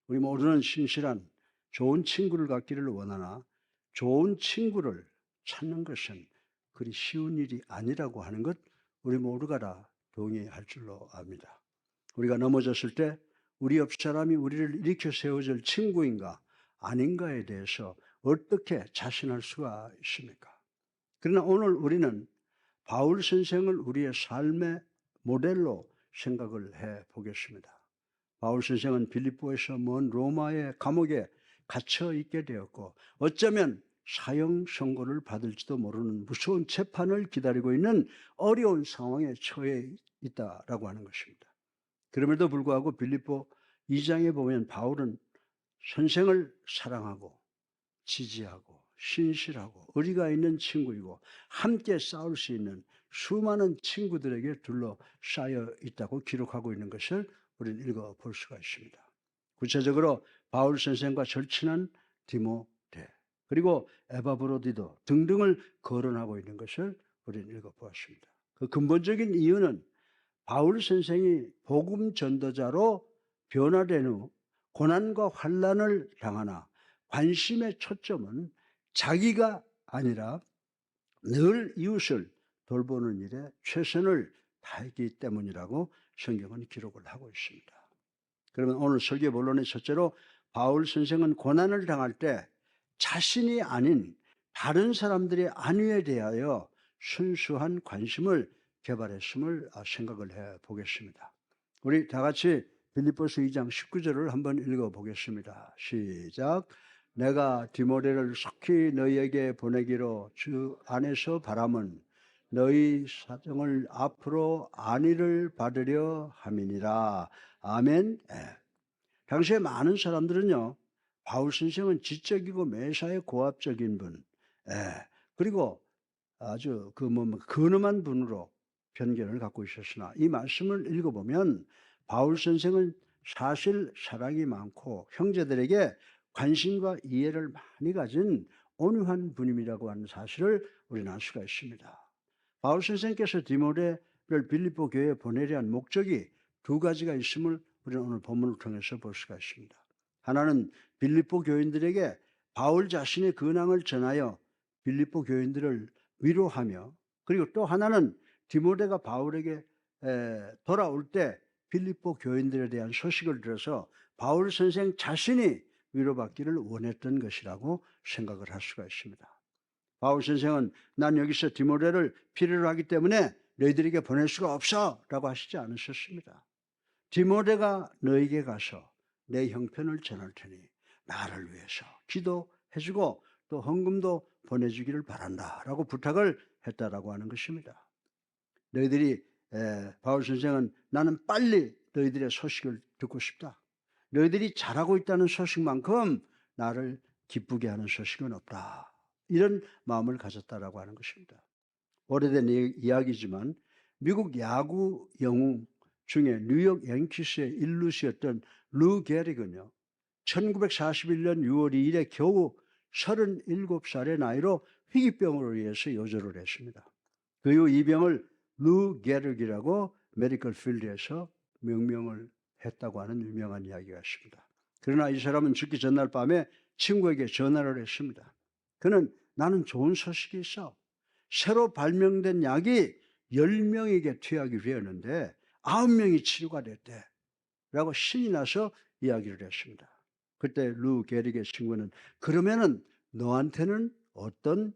우리 모두는 신실한 좋은 친구를 갖기를 원하나 좋은 친구를 찾는 것은 그리 쉬운 일이 아니라고 하는 것 우리 모두가 다 동의할 줄로 압니다. 우리가 넘어졌을 때 우리 옆 사람이 우리를 일으켜 세워줄 친구인가 아닌가에 대해서 어떻게 자신할 수가 있습니까? 그러나 오늘 우리는 바울 선생을 우리의 삶의 모델로 생각을 해 보겠습니다. 바울 선생은 빌립보에서 먼 로마의 감옥에 갇혀 있게 되었고 어쩌면 사형 선고를 받을지도 모르는 무서운 재판을 기다리고 있는 어려운 상황에 처해 있다라고 하는 것입니다. 그럼에도 불구하고 빌립보 2장에 보면 바울은 선생을 사랑하고 지지하고 신실하고 의리가 있는 친구이고 함께 싸울 수 있는 수많은 친구들에게 둘러싸여 있다고 기록하고 있는 것을 우리는 읽어볼 수가 있습니다. 구체적으로 바울 선생과 절친한 디모데 그리고 에바브로디도 등등을 거론하고 있는 것을 우리는 읽어보았습니다. 그 근본적인 이유는 바울 선생이 복음 전도자로 변화된 후 고난과 환난을 당하나 관심의 초점은 자기가 아니라 늘 이웃을 돌보는 일에 최선을 다했기 때문이라고 성경은 기록을 하고 있습니다. 그러면 오늘 설교 본론의 첫째로 바울 선생은 고난을 당할 때 자신이 아닌 다른 사람들의 안위에 대하여 순수한 관심을 개발했음을 생각을 해 보겠습니다. 우리 다 같이 빌립보서 2장 19절을 한번 읽어보겠습니다. 시작. 내가 디모데를 속히 너희에게 보내기로 주 안에서 바람은 너희 사정을 앞으로 안위를 받으려 함이니라. 아멘. 당시에 많은 사람들은요, 바울 선생은 지적이고 매사에 고압적인 분, 그리고 아주 근엄한 분으로 편견을 갖고 있었으나 이 말씀을 읽어보면 바울 선생은 사실 사랑이 많고 형제들에게 관심과 이해를 많이 가진 온유한 분임이라고 하는 사실을 우리는 알 수가 있습니다. 바울 선생께서 디모데를 빌립보 교회에 보내려 한 목적이 두 가지가 있음을 우리는 오늘 본문을 통해서 볼 수가 있습니다. 하나는 빌립보 교인들에게 바울 자신의 근황을 전하여 빌립보 교인들을 위로하며 그리고 또 하나는 디모데가 바울에게 돌아올 때 빌립보 교인들에 대한 소식을 들어서 바울 선생 자신이 위로받기를 원했던 것이라고 생각을 할 수가 있습니다. 바울 선생은 난 여기서 디모데를 필요로 하기 때문에 너희들에게 보낼 수가 없어 라고 하시지 않으셨습니다. 디모데가 너에게 가서 내 형편을 전할 테니 나를 위해서 기도해주고 또 헌금도 보내주기를 바란다 라고 부탁을 했다라고 하는 것입니다. 너희들이 바울 선생은 나는 빨리 너희들의 소식을 듣고 싶다. 너희들이 잘하고 있다는 소식만큼 나를 기쁘게 하는 소식은 없다. 이런 마음을 가졌다라고 하는 것입니다. 오래된 이야기지만 미국 야구 영웅 중에 뉴욕 양키스의 일루수였던 루 게릭은요. 1941년 6월 2일에 겨우 37살의 나이로 희귀병으로 인해서 요절을 했습니다. 그 이후 이 병을 루 게릭이라고 메디컬 필드에서 명명을 했다고 하는 유명한 이야기가 있습니다. 그러나 이 사람은 죽기 전날 밤에 친구에게 전화를 했습니다. 그는 나는 좋은 소식이 있어. 새로 발명된 약이 10명에게 투약이 되었는데 9명이 치료가 됐대. 라고 신이 나서 이야기를 했습니다. 그때 루 게릭의 친구는 그러면은 너한테는 어떤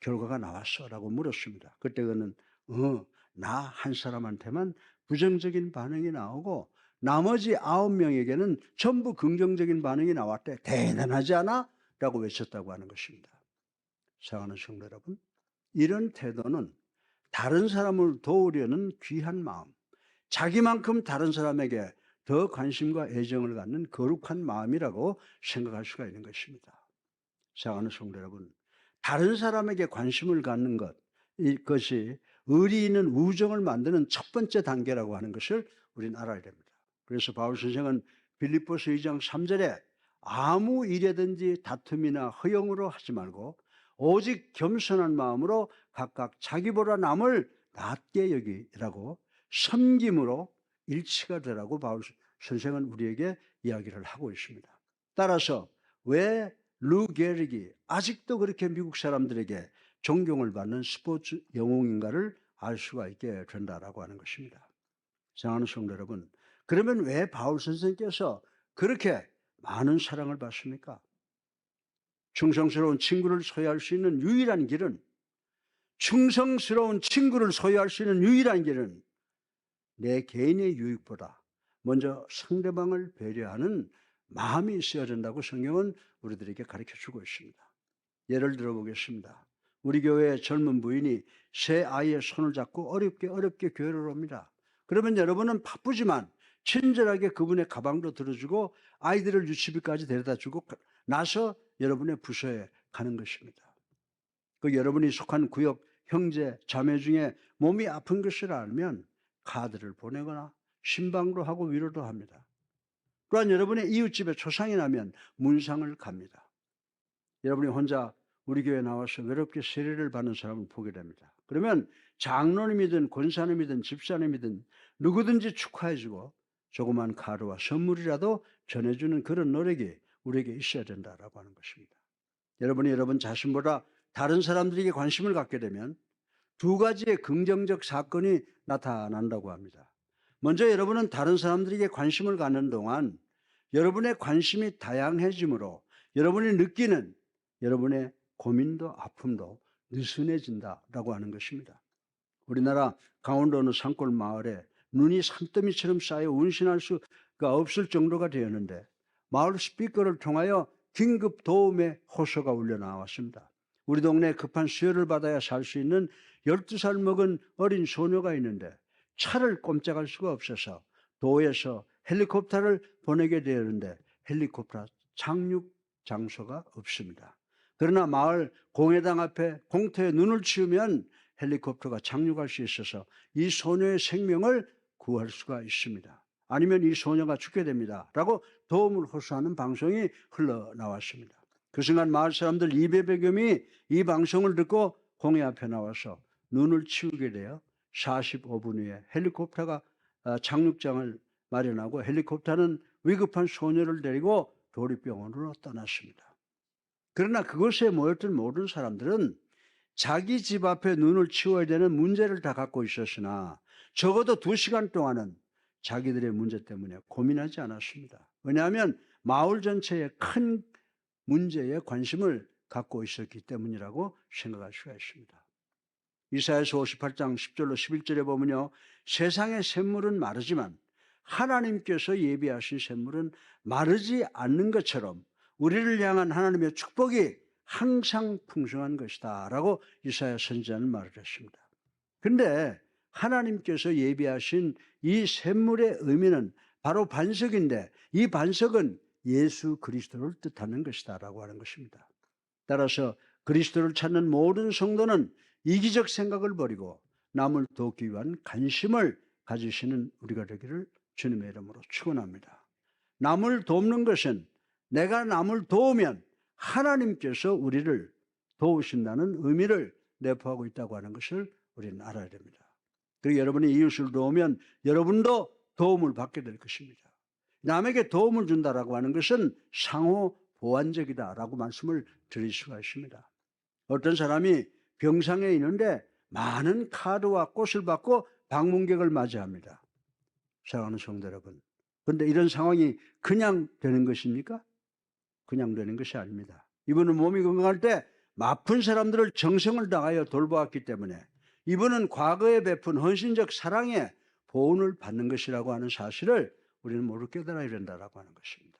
결과가 나왔어? 라고 물었습니다. 그때 그는 나 한 사람한테만 부정적인 반응이 나오고 나머지 9명에게는 전부 긍정적인 반응이 나왔대. 대단하지 않아? 라고 외쳤다고 하는 것입니다. 사랑하는 성도 여러분, 이런 태도는 다른 사람을 도우려는 귀한 마음, 자기만큼 다른 사람에게 더 관심과 애정을 갖는 거룩한 마음이라고 생각할 수가 있는 것입니다. 사랑하는 성도 여러분, 다른 사람에게 관심을 갖는 것, 이것이 의리 있는 우정을 만드는 첫 번째 단계라고 하는 것을 우리는 알아야 됩니다. 그래서 바울 선생은 빌립보서 2장 3절에 아무 일에든지 다툼이나 허영으로 하지 말고 오직 겸손한 마음으로 각각 자기보다 남을 낮게 여기라고 섬김으로 일치가 되라고 바울 선생은 우리에게 이야기를 하고 있습니다. 따라서 왜 루 게릭이 아직도 그렇게 미국 사람들에게 존경을 받는 스포츠 영웅인가를 알 수가 있게 된다라고 하는 것입니다. 사랑하는 성도 여러분, 그러면 왜 바울 선생님께서 그렇게 많은 사랑을 받습니까? 충성스러운 친구를 소유할 수 있는 유일한 길은 내 개인의 유익보다 먼저 상대방을 배려하는 마음이 있어야 된다고 성경은 우리들에게 가르쳐주고 있습니다. 예를 들어보겠습니다. 우리 교회의 젊은 부인이 새 아이의 손을 잡고 어렵게 교회를 옵니다. 그러면 여러분은 바쁘지만 친절하게 그분의 가방도 들어주고 아이들을 유치비까지 데려다주고 나서 여러분의 부서에 가는 것입니다. 그 여러분이 속한 구역 형제, 자매 중에 몸이 아픈 것을 알면 카드를 보내거나 신방도 하고 위로도 합니다. 또한 여러분의 이웃집에 초상이 나면 문상을 갑니다. 여러분이 혼자 우리 교회에 나와서 외롭게 세례를 받는 사람을 보게 됩니다. 그러면 장로님이든 권사님이든 집사님이든 누구든지 축하해주고 조그만 카드와 선물이라도 전해주는 그런 노력이 우리에게 있어야 된다라고 하는 것입니다. 여러분이 여러분 자신보다 다른 사람들에게 관심을 갖게 되면 두 가지의 긍정적 사건이 나타난다고 합니다. 먼저 여러분은 다른 사람들에게 관심을 갖는 동안 여러분의 관심이 다양해지므로 여러분이 느끼는 여러분의 고민도 아픔도 느슨해진다라고 하는 것입니다. 우리나라 강원도 어느 산골 마을에 눈이 산더미처럼 쌓여 운신할 수가 없을 정도가 되었는데 마을 스피커를 통하여 긴급 도움의 호소가 울려 나왔습니다. 우리 동네에 급한 수혈을 받아야 살 수 있는 12살 먹은 어린 소녀가 있는데 차를 꼼짝할 수가 없어서 도에서 헬리콥터를 보내게 되었는데 헬리콥터 착륙 장소가 없습니다. 그러나 마을 공회당 앞에 공터에 눈을 치우면 헬리콥터가 착륙할 수 있어서 이 소녀의 생명을 구할 수가 있습니다. 아니면 이 소녀가 죽게 됩니다. 라고 도움을 호소하는 방송이 흘러나왔습니다. 그 순간 마을 사람들 200여 명이 이 방송을 듣고 공회 앞에 나와서 눈을 치우게 되어 45분 후에 헬리콥터가 착륙장을 마련하고 헬리콥터는 위급한 소녀를 데리고 도립병원으로 떠났습니다. 그러나 그곳에 모였던 모든 사람들은 자기 집 앞에 눈을 치워야 되는 문제를 다 갖고 있었으나 적어도 2시간 동안은 자기들의 문제 때문에 고민하지 않았습니다. 왜냐하면 마을 전체의 큰 문제에 관심을 갖고 있었기 때문이라고 생각할 수가 있습니다. 이사야서 58장 10절로 11절에 보면요, 세상의 샘물은 마르지만 하나님께서 예비하신 샘물은 마르지 않는 것처럼 우리를 향한 하나님의 축복이 항상 풍성한 것이다 라고 이사야 선지자는 말을 했습니다. 그런데 하나님께서 예비하신 이 샘물의 의미는 바로 반석인데 이 반석은 예수 그리스도를 뜻하는 것이다 라고 하는 것입니다. 따라서 그리스도를 찾는 모든 성도는 이기적 생각을 버리고 남을 돕기 위한 관심을 가지시는 우리가 되기를 주님의 이름으로 축원합니다. 남을 돕는 것은 내가 남을 도우면 하나님께서 우리를 도우신다는 의미를 내포하고 있다고 하는 것을 우리는 알아야 됩니다. 그리고 여러분이 이웃을 도우면 여러분도 도움을 받게 될 것입니다. 남에게 도움을 준다라고 하는 것은 상호 보완적이다라고 말씀을 드릴 수가 있습니다. 어떤 사람이 병상에 있는데 많은 카드와 꽃을 받고 방문객을 맞이합니다. 사랑하는 성도 여러분, 그런데 이런 상황이 그냥 되는 것입니까? 그냥 되는 것이 아닙니다. 이분은 몸이 건강할 때 아픈 사람들을 정성을 다하여 돌보았기 때문에 이분은 과거에 베푼 헌신적 사랑의 보응을 받는 것이라고 하는 사실을 우리는 모두 깨달아야 된다라고 하는 것입니다.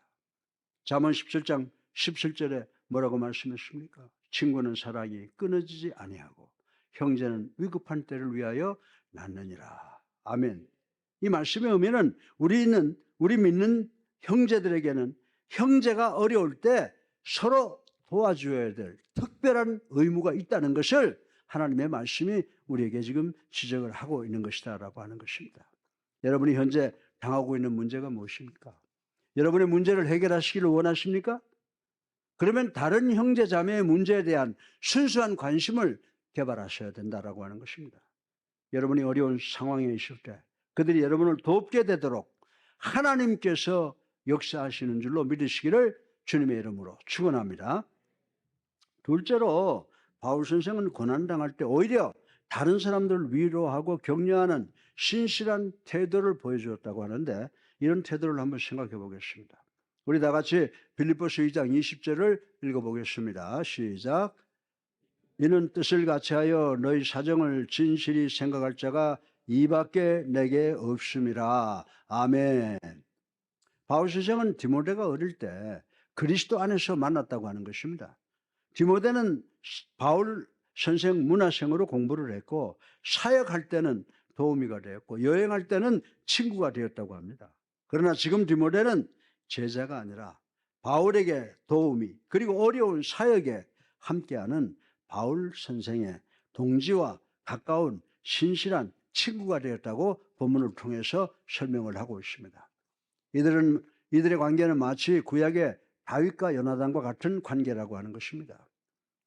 잠언 17장 17절에 뭐라고 말씀했습니까? 친구는 사랑이 끊어지지 아니하고 형제는 위급한 때를 위하여 낳느니라. 아멘. 이 말씀의 의미는 우리 믿는 형제들에게는 형제가 어려울 때 서로 도와줘야 될 특별한 의무가 있다는 것을 하나님의 말씀이 우리에게 지금 지적을 하고 있는 것이다라고 하는 것입니다. 여러분이 현재 당하고 있는 문제가 무엇입니까? 여러분의 문제를 해결하시기를 원하십니까? 그러면 다른 형제 자매의 문제에 대한 순수한 관심을 개발하셔야 된다라고 하는 것입니다. 여러분이 어려운 상황에 있을 때 그들이 여러분을 돕게 되도록 하나님께서 역사하시는 줄로 믿으시기를 주님의 이름으로 축원합니다. 둘째로 바울 선생은 고난당할 때 오히려 다른 사람들을 위로하고 격려하는 신실한 태도를 보여주었다고 하는데, 이런 태도를 한번 생각해 보겠습니다. 우리 다 같이 빌립보서 2장 20절을 읽어보겠습니다. 시작. 이는 뜻을 같이하여 너희 사정을 진실히 생각할 자가 이밖에 내게 없음이라. 아멘. 바울 선생은 디모데가 어릴 때 그리스도 안에서 만났다고 하는 것입니다. 디모데는 바울 선생 문화생으로 공부를 했고, 사역할 때는 도우미가 되었고, 여행할 때는 친구가 되었다고 합니다. 그러나 지금 디모데는 제자가 아니라 바울에게 도우미, 그리고 어려운 사역에 함께하는 바울 선생의 동지와 가까운 신실한 친구가 되었다고 본문을 통해서 설명을 하고 있습니다. 이들의 관계는 마치 구약의 다윗과 요나단과 같은 관계라고 하는 것입니다.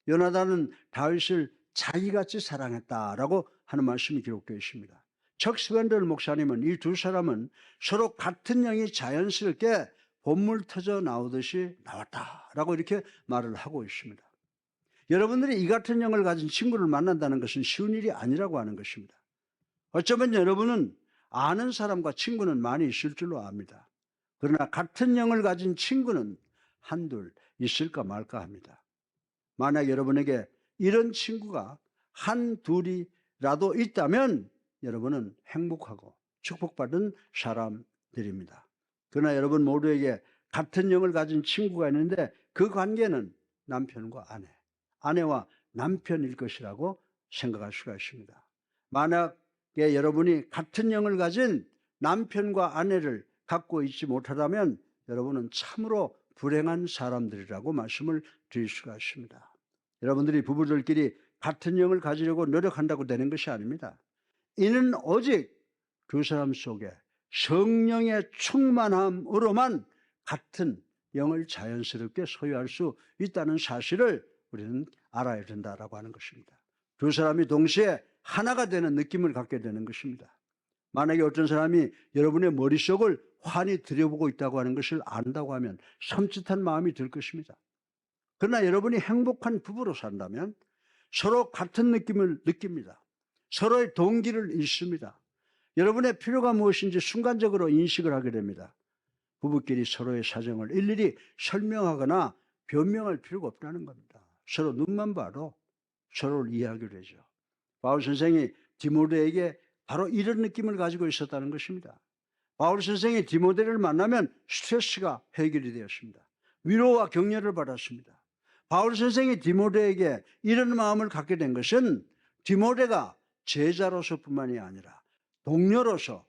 요나단은 다윗을 자기같이 사랑했다라고 하는 말씀이 기록되어 있습니다. 척 스웬들 목사님은 이 두 사람은 서로 같은 영이 자연스럽게 본물 터져 나오듯이 나왔다라고 이렇게 말을 하고 있습니다. 여러분들이 이 같은 영을 가진 친구를 만난다는 것은 쉬운 일이 아니라고 하는 것입니다. 어쩌면 여러분은 아는 사람과 친구는 많이 있을 줄로 압니다. 그러나 같은 영을 가진 친구는 한둘 있을까 말까 합니다. 만약 여러분에게 이런 친구가 한둘이라도 있다면 여러분은 행복하고 축복받은 사람들입니다. 그러나 여러분 모두에게 같은 영을 가진 친구가 있는데 그 관계는 남편과 아내, 아내와 남편일 것이라고 생각할 수가 있습니다. 만약에 여러분이 같은 영을 가진 남편과 아내를 갖고 있지 못하다면 여러분은 참으로 불행한 사람들이라고 말씀을 드릴 수가 있습니다. 여러분들이 부부들끼리 같은 영을 가지려고 노력한다고 되는 것이 아닙니다. 이는 오직 두 사람 속에 성령의 충만함으로만 같은 영을 자연스럽게 소유할 수 있다는 사실을 우리는 알아야 된다라고 하는 것입니다. 두 사람이 동시에 하나가 되는 느낌을 갖게 되는 것입니다. 만약에 어떤 사람이 여러분의 머릿속을 환히 들여보고 있다고 하는 것을 안다고 하면 섬찟한 마음이 들 것입니다. 그러나 여러분이 행복한 부부로 산다면 서로 같은 느낌을 느낍니다. 서로의 동기를 잃습니다. 여러분의 필요가 무엇인지 순간적으로 인식을 하게 됩니다. 부부끼리 서로의 사정을 일일이 설명하거나 변명할 필요가 없다는 겁니다. 서로 눈만 봐도 서로를 이해하게 되죠. 바울 선생이 디모데에게 바로 이런 느낌을 가지고 있었다는 것입니다. 바울 선생이 디모데를 만나면 스트레스가 해결이 되었습니다. 위로와 격려를 받았습니다. 바울 선생이 디모데에게 이런 마음을 갖게 된 것은 디모데가 제자로서뿐만이 아니라 동료로서,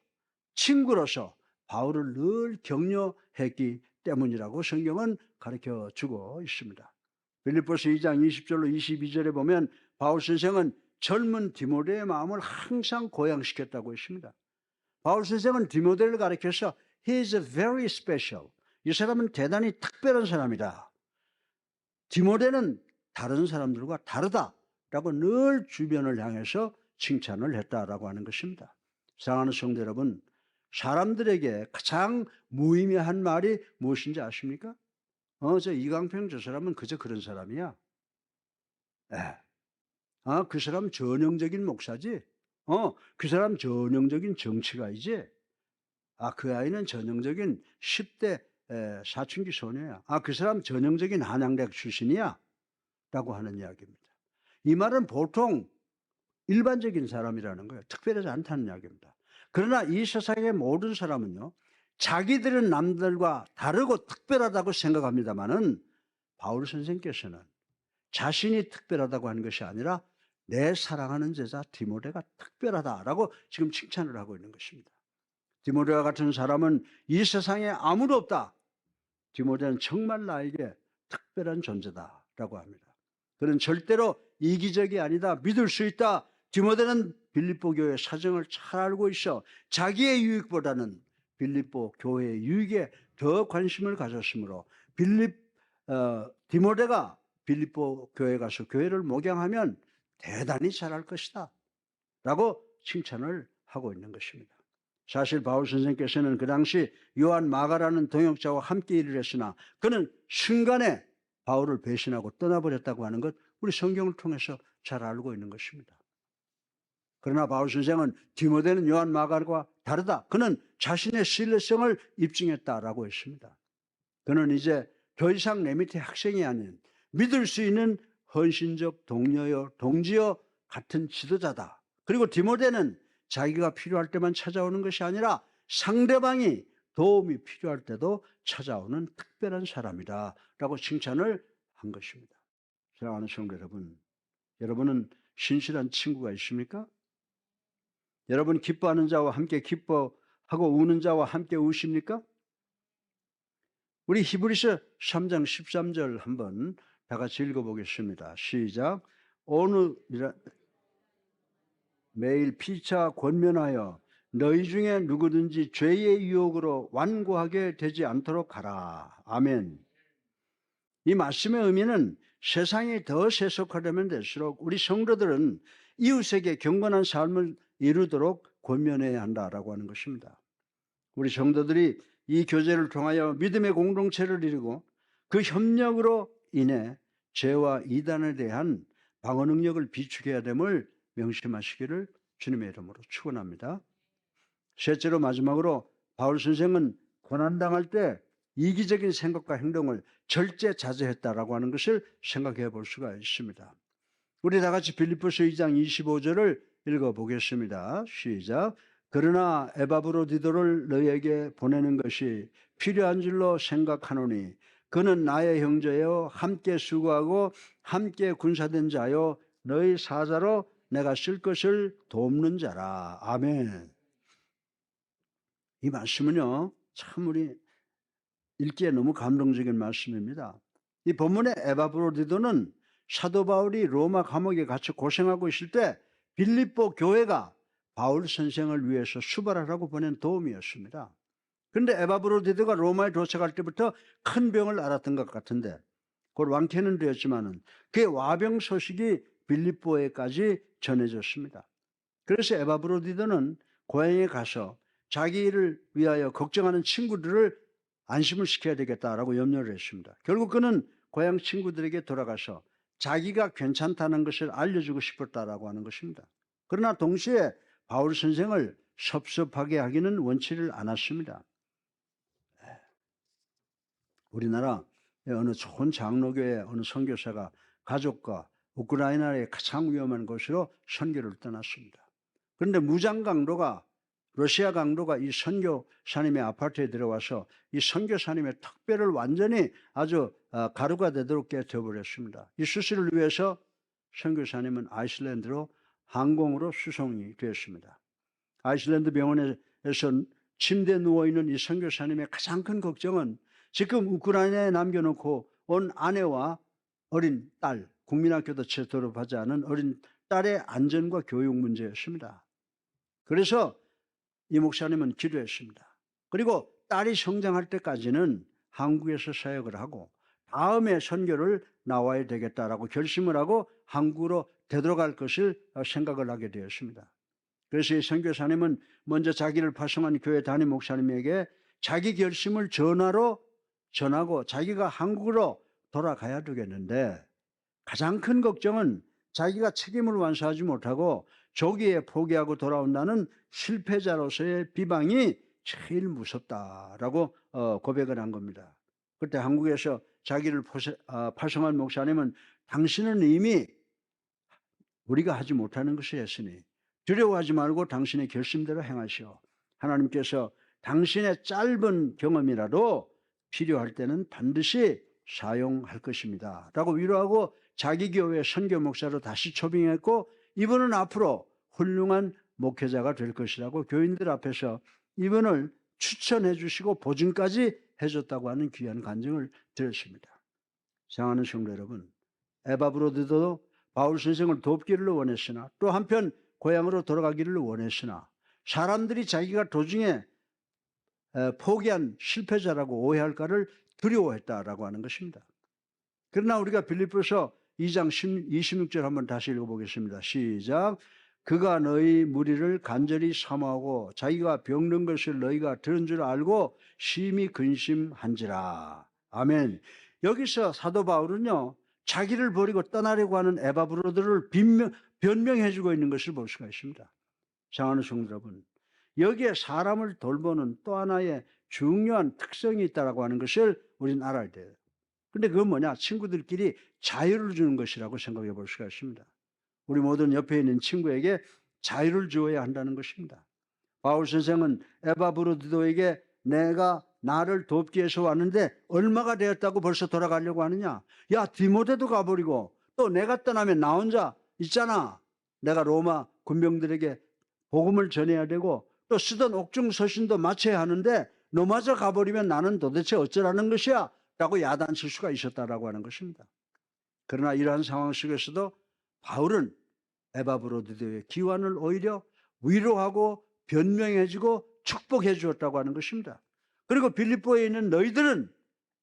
친구로서 바울을 늘 격려했기 때문이라고 성경은 가르쳐주고 있습니다. 빌립보서 2장 20절로 22절에 보면 바울 선생은 젊은 디모데의 마음을 항상 고양시켰다고 했습니다. 바울 선생은 디모데를 가르쳐서 He is very special. 이 사람은 대단히 특별한 사람이다. 디모데는 다른 사람들과 다르다라고 늘 주변을 향해서 칭찬을 했다라고 하는 것입니다. 사랑하는 성도 여러분, 사람들에게 가장 무의미한 말이 무엇인지 아십니까? 저 이강평 저 사람은 그저 그런 사람이야. 그 사람 전형적인 목사지. 그 사람 전형적인 정치가이지. 그 아이는 전형적인 10대 사춘기 소녀야. 그 사람 전형적인 한양대학 출신이야. 라고 하는 이야기입니다. 이 말은 보통 일반적인 사람이라는 거예요. 특별하지 않다는 이야기입니다. 그러나 이 세상의 모든 사람은요, 자기들은 남들과 다르고 특별하다고 생각합니다만은 바울 선생께서는 자신이 특별하다고 하는 것이 아니라 내 사랑하는 제자 디모데가 특별하다라고 지금 칭찬을 하고 있는 것입니다. 디모데와 같은 사람은 이 세상에 아무도 없다. 디모데는 정말 나에게 특별한 존재다라고 합니다. 그는 절대로 이기적이 아니다. 믿을 수 있다. 디모데는 빌립보 교회 사정을 잘 알고 있어 자기의 유익보다는 빌립보 교회의 유익에 더 관심을 가졌으므로 디모데가 빌립보 교회에 가서 교회를 목양하면 대단히 잘할 것이다 라고 칭찬을 하고 있는 것입니다. 사실 바울 선생께서는 그 당시 요한 마가라는 동역자와 함께 일을 했으나 그는 순간에 바울을 배신하고 떠나버렸다고 하는 것 우리 성경을 통해서 잘 알고 있는 것입니다. 그러나 바울 선생은 디모데는 요한 마가와 다르다. 그는 자신의 신뢰성을 입증했다라고 했습니다. 그는 이제 더 이상 내 밑에 학생이 아닌 믿을 수 있는 헌신적 동료여 동지여 같은 지도자다. 그리고 디모데는 자기가 필요할 때만 찾아오는 것이 아니라 상대방이 도움이 필요할 때도 찾아오는 특별한 사람이다 라고 칭찬을 한 것입니다. 사랑하는 성도 여러분, 여러분은 신실한 친구가 있습니까? 여러분 기뻐하는 자와 함께 기뻐하고 우는 자와 함께 우십니까? 우리 히브리서 3장 13절 한번 다 같이 읽어보겠습니다. 시작. 오늘이라 매일 피차 권면하여 너희 중에 누구든지 죄의 유혹으로 완고하게 되지 않도록 하라. 아멘. 이 말씀의 의미는 세상이 더 세속화되면 될수록 우리 성도들은 이웃에게 경건한 삶을 이루도록 권면해야 한다라고 하는 것입니다. 우리 성도들이 이 교제를 통하여 믿음의 공동체를 이루고 그 협력으로 인해 죄와 이단에 대한 방어 능력을 비축해야 됨을 명심하시기를 주님의 이름으로 축원합니다. 셋째로 마지막으로 바울 선생은 고난당할 때 이기적인 생각과 행동을 절제 자제했다라고 하는 것을 생각해 볼 수가 있습니다. 우리 다 같이 빌립보서 2장 25절을 읽어보겠습니다. 시작. 그러나 에바브로디도를 너희에게 보내는 것이 필요한 줄로 생각하노니 그는 나의 형제여 함께 수고하고 함께 군사된 자요 너희 사자로 내가 쓸 것을 돕는 자라. 아멘. 이 말씀은요 참 우리 읽기에 너무 감동적인 말씀입니다. 이 본문의 에바브로디도는 사도 바울이 로마 감옥에 갇혀 고생하고 있을 때 빌립보 교회가 바울 선생을 위해서 수발하라고 보낸 도움이었습니다. 그런데 에바브로디도가 로마에 도착할 때부터 큰 병을 앓았던 것 같은데 곧 완쾌는 되었지만은 그의 와병 소식이 빌립보에까지 전해졌습니다. 그래서 에바브로디도는 고향에 가서 자기를 위하여 걱정하는 친구들을 안심을 시켜야 되겠다라고 염려를 했습니다. 결국 그는 고향 친구들에게 돌아가서 자기가 괜찮다는 것을 알려주고 싶었다라고 하는 것입니다. 그러나 동시에 바울 선생을 섭섭하게 하기는 원치를 않았습니다. 우리나라 어느 좋은 장로교회 어느 선교사가 가족과 우크라이나의 가장 위험한 곳으로 선교를 떠났습니다. 그런데 무장 강도가 러시아 강도가 이 선교사님의 아파트에 들어와서 이 선교사님의 특별을 완전히 아주 가루가 되도록 깨뜨려버렸습니다. 이 수술을 위해서 선교사님은 아이슬란드로 항공으로 수송이 되었습니다. 아이슬란드 병원에서 침대에 누워있는 이 선교사님의 가장 큰 걱정은 지금 우크라이나에 남겨놓고 온 아내와 어린 딸, 국민학교도 채 졸업하지 않은 어린 딸의 안전과 교육 문제였습니다. 그래서 이 목사님은 기도했습니다. 그리고 딸이 성장할 때까지는 한국에서 사역을 하고 다음에 선교를 나와야 되겠다라고 결심을 하고 한국으로 되돌아갈 것을 생각을 하게 되었습니다. 그래서 이 선교사님은 먼저 자기를 파송한 교회 담임 목사님에게 자기 결심을 전화로 전하고 자기가 한국으로 돌아가야 되겠는데 가장 큰 걱정은 자기가 책임을 완수하지 못하고 조기에 포기하고 돌아온다는 실패자로서의 비방이 제일 무섭다라고 고백을 한 겁니다. 그때 한국에서 자기를 파송한 목사님은 당신은 이미 우리가 하지 못하는 것을 했으니 두려워하지 말고 당신의 결심대로 행하시오. 하나님께서 당신의 짧은 경험이라도 필요할 때는 반드시 사용할 것입니다 라고 위로하고 자기 교회 선교 목사로 다시 초빙했고 이분은 앞으로 훌륭한 목회자가 될 것이라고 교인들 앞에서 이분을 추천해 주시고 보증까지 해줬다고 하는 귀한 간증을 들었습니다. 사랑하는 성도 여러분, 에바브로디도 바울 선생을 돕기를 원했으나 또 한편 고향으로 돌아가기를 원했으나 사람들이 자기가 도중에 포기한 실패자라고 오해할까를 두려워했다라고 하는 것입니다. 그러나 우리가 빌립보서 2장 26절 한번 다시 읽어보겠습니다. 시작. 그가 너희 무리를 간절히 사모하고 자기가 병든 것을 너희가 들은 줄 알고 심히 근심한지라. 아멘. 여기서 사도 바울은요, 자기를 버리고 떠나려고 하는 에바브로들을 변명해주고 있는 것을 볼 수가 있습니다. 사랑하는 성도 여러분, 여기에 사람을 돌보는 또 하나의 중요한 특성이 있다고 하는 것을 우리는 알아야 돼요. 근데 그건 뭐냐? 친구들끼리 자유를 주는 것이라고 생각해 볼 수가 있습니다. 우리 모든 옆에 있는 친구에게 자유를 주어야 한다는 것입니다. 바울 선생은 에바브로디도에게 내가 나를 돕기 위해서 왔는데 얼마가 되었다고 벌써 돌아가려고 하느냐? 야, 디모데도 가버리고 또 내가 떠나면 나 혼자 있잖아. 내가 로마 군병들에게 복음을 전해야 되고 또 쓰던 옥중 서신도 마쳐야 하는데 너마저 가버리면 나는 도대체 어쩌라는 것이야? 라고 야단칠 수가 있었다라고 하는 것입니다. 그러나 이러한 상황 속에서도 바울은 에바브로디도의 기환을 오히려 위로하고 변명해주고 축복해 주었다고 하는 것입니다. 그리고 빌립보에 있는 너희들은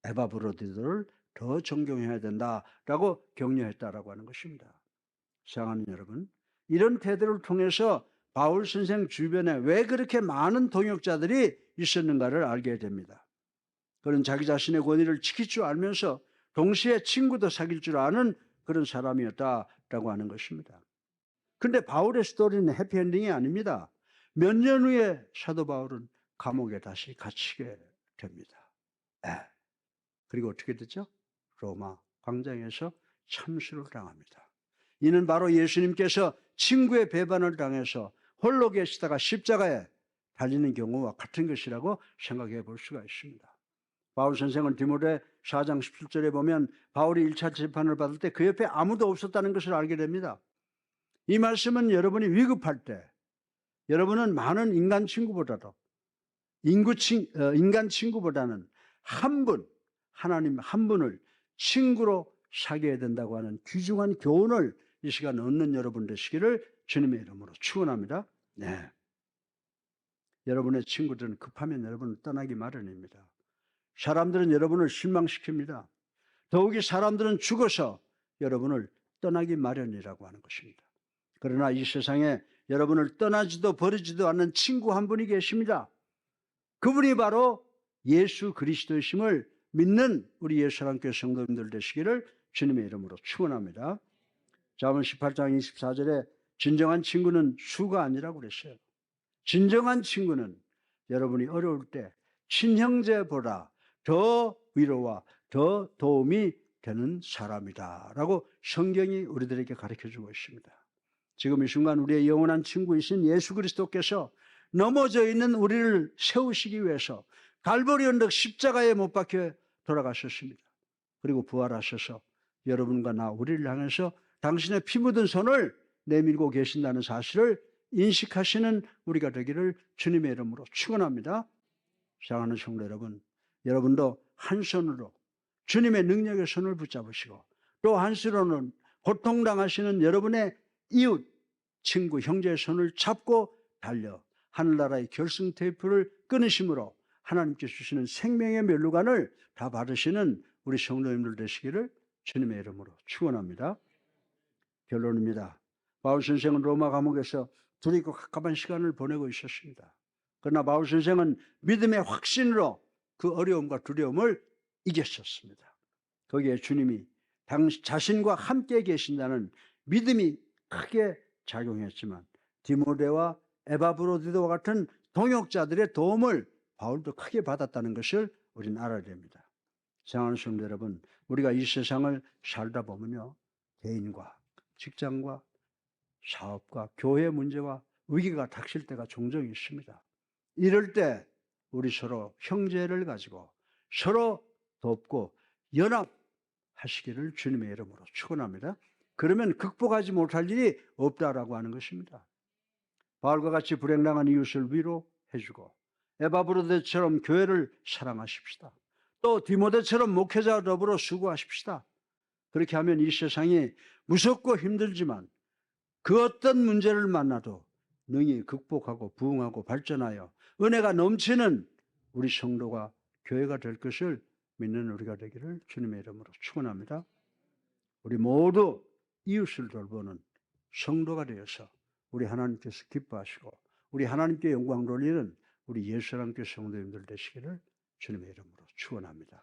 에바브로디도를 더 존경해야 된다라고 격려했다라고 하는 것입니다. 사랑하는 여러분, 이런 태도를 통해서 바울 선생 주변에 왜 그렇게 많은 동역자들이 있었는가를 알게 됩니다. 그는 자기 자신의 권위를 지킬 줄 알면서 동시에 친구도 사귈 줄 아는 그런 사람이었다라고 하는 것입니다. 근데 바울의 스토리는 해피엔딩이 아닙니다. 몇 년 후에 사도 바울은 감옥에 다시 갇히게 됩니다. 그리고 어떻게 됐죠? 로마 광장에서 참수를 당합니다. 이는 바로 예수님께서 친구의 배반을 당해서 홀로 계시다가 십자가에 달리는 경우와 같은 것이라고 생각해 볼 수가 있습니다. 바울 선생은 디모데 4장 17절에 보면 바울이 1차 재판을 받을 때 그 옆에 아무도 없었다는 것을 알게 됩니다. 이 말씀은 여러분이 위급할 때 여러분은 많은 인간 친구보다는 한 분, 하나님 한 분을 친구로 사귀어야 된다고 하는 귀중한 교훈을 이 시간 얻는 여러분 되시기를 주님의 이름으로 축원합니다. 네. 여러분의 친구들은 급하면 여러분을 떠나기 마련입니다. 사람들은 여러분을 실망시킵니다. 더욱이 사람들은 죽어서 여러분을 떠나기 마련이라고 하는 것입니다. 그러나 이 세상에 여러분을 떠나지도 버리지도 않는 친구 한 분이 계십니다. 그분이 바로 예수 그리스도이심을 믿는 우리 예수사랑교회 성도님들 되시기를 주님의 이름으로 축원합니다. 잠언 18장 24절에 진정한 친구는 수가 아니라고 그랬어요. 진정한 친구는 여러분이 어려울 때 친형제보다 더 위로와 더 도움이 되는 사람이다 라고 성경이 우리들에게 가르쳐주고 있습니다. 지금 이 순간 우리의 영원한 친구이신 예수 그리스도께서 넘어져 있는 우리를 세우시기 위해서 갈보리 언덕 십자가에 못 박혀 돌아가셨습니다. 그리고 부활하셔서 여러분과 나 우리를 향해서 당신의 피 묻은 손을 내밀고 계신다는 사실을 인식하시는 우리가 되기를 주님의 이름으로 축원합니다. 사랑하는 성도 여러분, 여러분도 한 손으로 주님의 능력의 손을 붙잡으시고 또 한 손으로는 고통당하시는 여러분의 이웃, 친구, 형제의 손을 잡고 달려 하늘나라의 결승 테이프를 끊으심으로 하나님께 주시는 생명의 면류관을 다 받으시는 우리 성도님들 되시기를 주님의 이름으로 축원합니다. 결론입니다. 바울 선생은 로마 감옥에서 두렵고 갑갑한 시간을 보내고 있었습니다. 그러나 바울 선생은 믿음의 확신으로 그 어려움과 두려움을 이겼었습니다. 거기에 주님이 자신과 함께 계신다는 믿음이 크게 작용했지만 디모데와 에바브로디도와 같은 동역자들의 도움을 바울도 크게 받았다는 것을 우리는 알아야 됩니다. 사랑하는 성도 여러분, 우리가 이 세상을 살다 보면요, 개인과 직장과 사업과 교회 문제와 위기가 닥칠 때가 종종 있습니다. 이럴 때 우리 서로 형제를 가지고 서로 돕고 연합하시기를 주님의 이름으로 축원합니다. 그러면 극복하지 못할 일이 없다라고 하는 것입니다. 바울과 같이 불행당한 이웃을 위로해주고 에바브로데처럼 교회를 사랑하십시다. 또 디모데처럼 목회자와 더불어 수고하십시다. 그렇게 하면 이 세상이 무섭고 힘들지만 그 어떤 문제를 만나도 능히 극복하고 부흥하고 발전하여 은혜가 넘치는 우리 성도가 교회가 될 것을 믿는 우리가 되기를 주님의 이름으로 축원합니다. 우리 모두 이웃을 돌보는 성도가 되어서 우리 하나님께서 기뻐하시고 우리 하나님께 영광 돌리는 우리 예수님께 성도님들 되시기를 주님의 이름으로 축원합니다.